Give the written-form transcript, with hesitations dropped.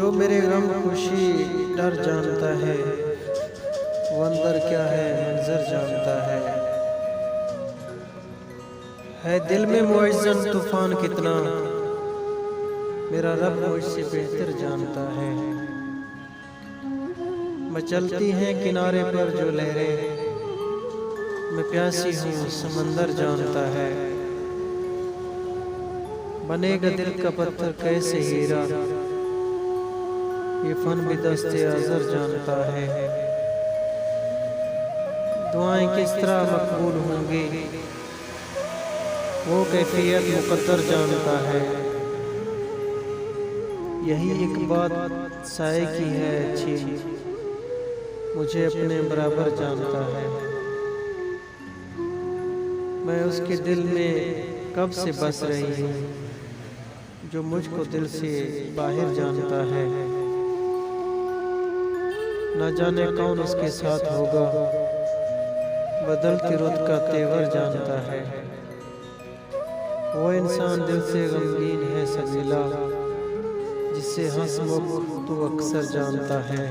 जो मेरे गम खुशी डर जानता है, वो अंदर क्या है मंजर जानता है दिल में मुअज्जम तूफान कितना, मेरा रब मुझसे बेहतर जानता है। मचलती हैं किनारे पर जो लहरें, मैं प्यासी हूँ समंदर जानता है। बनेगा दिल का पत्थर कैसे हीरा, ये फन भी दस्ते अज़र जानता है। दुआएं किस तरह मकबूल होंगी, वो कैफियत मुकद्दर जानता है। यही एक बात साए की है अच्छी, मुझे अपने बराबर जानता है। मैं उसके दिल में कब से बस रही हूँ, जो मुझको दिल से बाहर जानता है। न जाने कौन उसके साथ होगा, बदलती रुत का तेवर जानता है। वो इंसान दिल से गमगीन है सजीला, जिसे हंसमुख तू अक्सर जानता है।